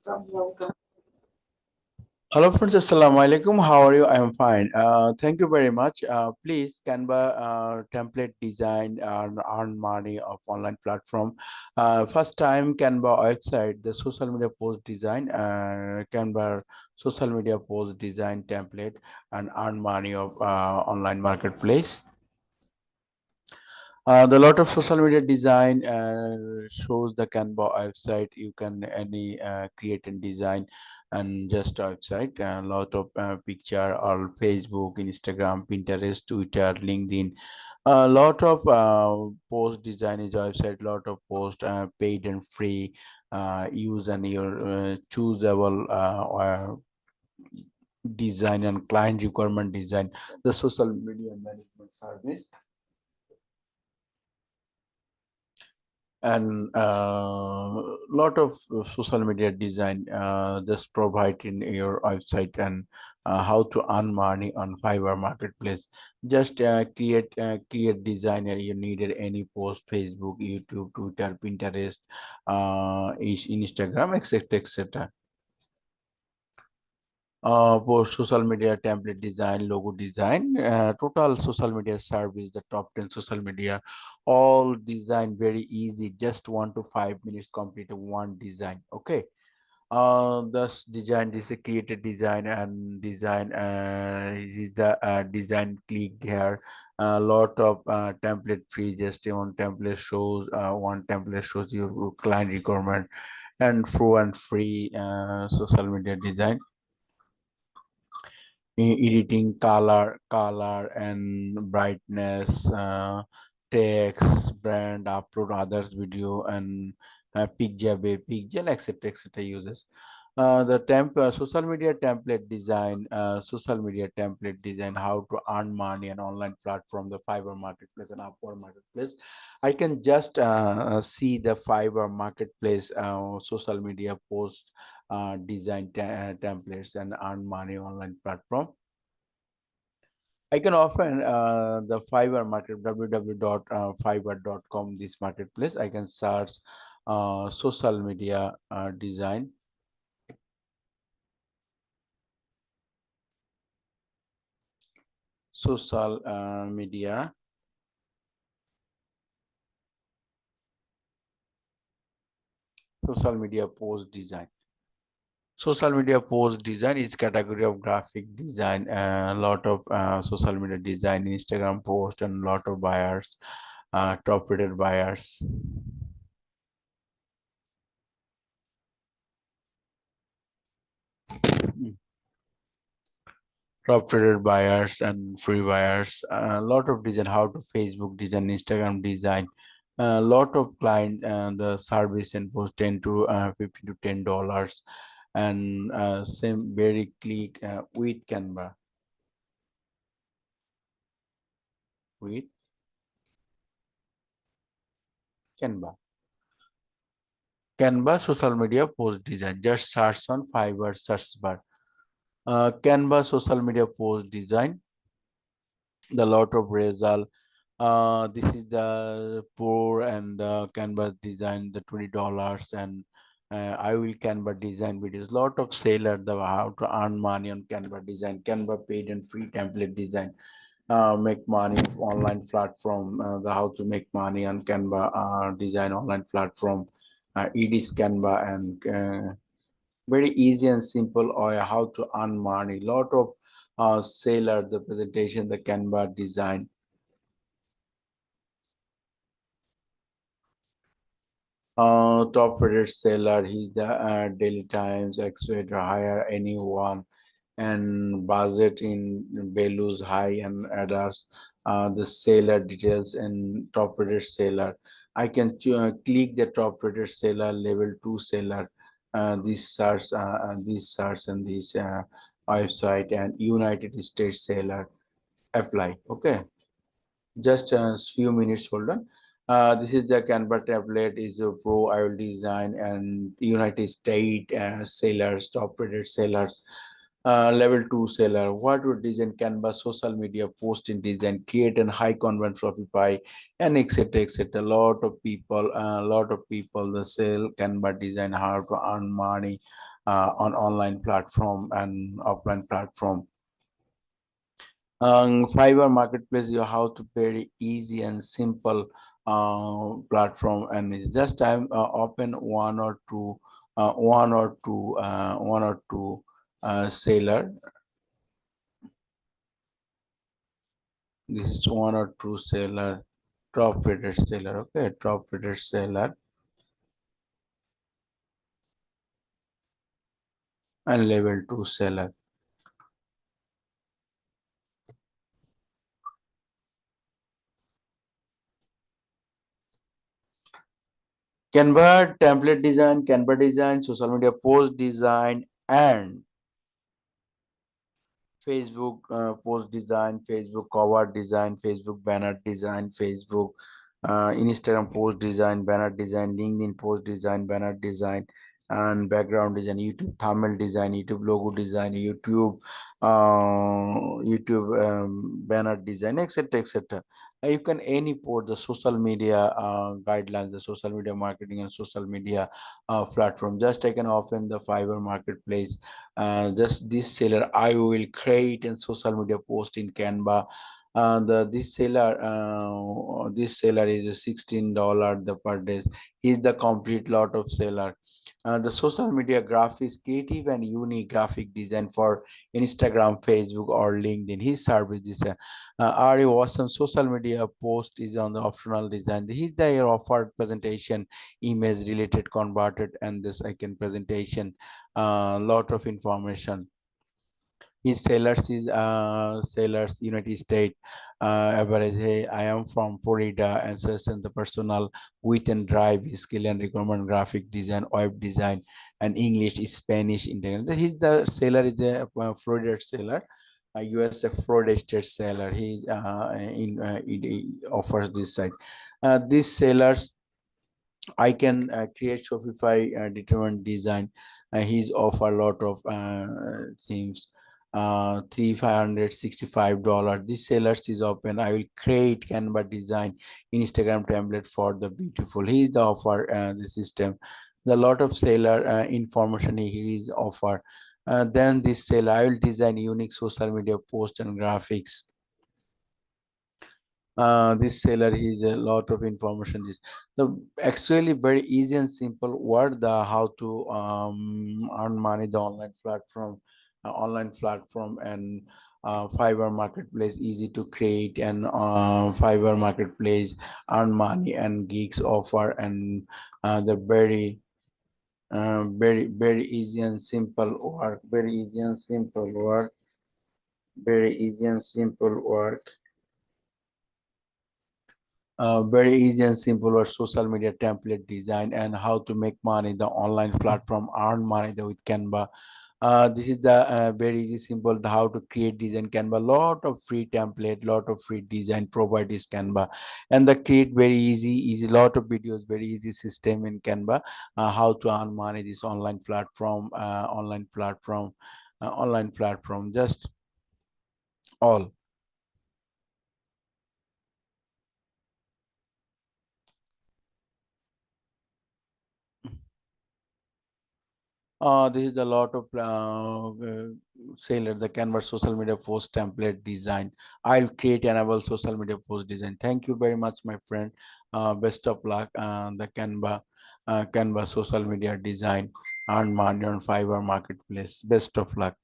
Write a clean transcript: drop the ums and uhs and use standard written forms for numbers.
Hello friends, assalamu alaikum. How are you? I am fine. Thank you very much. Please, Canva template design and earn money of online platform. First time Canva website, the social media post design, Canva social media post design template and earn money of online marketplace. The lot of social media design shows the Canva website. You can any create and design and just a website. A lot of picture or Facebook, Instagram, Pinterest, Twitter, LinkedIn. A lot of post design is website. Lot of post paid and free. Use and your choosable design and client requirement design. The social media management service and lot of social media design just provide in your website and how to earn money on Fiverr marketplace. Just create designer you needed any post, Facebook, YouTube, Twitter, Pinterest, Instagram, etc. For social media template design, logo design, total social media service, the top 10 social media, all design very easy, just 1 to 5 minutes complete one design. Okay. This design, this is a created design and design is the design click here. A lot of template free, just one template shows your client requirement and full and free social media design editing color and brightness, text, brand, upload others video and pixel etc uses. The social media template design, how to earn money on online platform, the Fiverr marketplace and Upwork marketplace. I can just see the Fiverr marketplace social media post design templates and earn money online platform. I can often the Fiverr market www.fiverr.com this marketplace. I can search social media design, social media social media post design. Social media post design is category of graphic design. A lot of social media design, Instagram post, and lot of buyers, top rated buyers. Top rated buyers and free buyers. A lot of design, how to Facebook design, Instagram design. A lot of client the service and post 10 to 15 to $10 and same very click with Canva with Canva. Canva social media post design. Just search on Fiverr search bar. Canva social media post design. The lot of result. This is the pour and the Canva design, the $20 and I will Canva design videos. Lot of seller the how to earn money on Canva design, Canva paid and free template design. Make money online platform. The how to make money on Canva design online platform. It is Canva and very easy and simple or how to earn money. Lot of seller the presentation, the Canva design. Top rated seller, he's the Daily Times, X-Rate, hire anyone, and budget in values high and others. The seller details and top rated seller. I can click the top rated seller, level 2 seller, this search and this website and United States seller apply. Okay. Just a few minutes, hold on. This is the Canva tablet is a pro I will design and United States sellers, top rated sellers. Level 2 seller. What would design Canva, social media, post in design, create an high conversion Shopify, and etc. etc. Lot of people the sell Canva design how to earn money on online platform and offline platform. Fiverr marketplace is how to very easy and simple platform, and it's just time open one or two seller. This is one or two seller, top rated seller. Okay, top rated seller and level 2 seller. Canva design, social media post design, and Facebook post design, Facebook cover design, Facebook banner design, Facebook Instagram post design, banner design, LinkedIn post design, banner design, and background design, YouTube thumbnail design, YouTube logo design, YouTube banner design, etc. etc. You can any port the social media guidelines, the social media marketing and social media platform. Just I can open the Fiverr marketplace. Just this seller I will create and social media post in Canva. This seller is a $16 the per day. He's the complete lot of seller. The social media graphics, creative and unique graphic design for Instagram, Facebook, or LinkedIn. His service is are you awesome social media post is on the optional design. He's the offered presentation, image related converted, and this icon presentation. Lot of information. His sellers is sellers United States. Average. Hey, I am from Florida and says the personal with and drive skill and requirement graphic design, web design, and English, Spanish, internet. He's the seller is a Florida seller. USA Florida state seller. He offers this site. These sellers I can create Shopify determined design. He's offer a lot of themes. $3,565. This sellers is open. I will create Canva design Instagram template for the beautiful. He's the offer the system. The lot of seller information he is offer. Then this seller I will design unique social media post and graphics. This seller has a lot of information. This the actually very easy and simple word the how to earn money the online platform and Fiverr marketplace easy to create, and Fiverr marketplace earn money and gigs offer, and the very easy and simple work, very easy and simple work. Very easy and simple or social media template design, and how to make money the online platform earn money with Canva. This is the very easy simple the how to create design Canva. Lot of free template, lot of free design provide is Canva, and the create very easy lot of videos, very easy system in Canva. How to earn money this online platform, just all. This is a lot of seller the Canva social media post template design. I'll create enable social media post design. Thank you very much, my friend. Best of luck. The Canva social media design and money on Fiverr marketplace. Best of luck.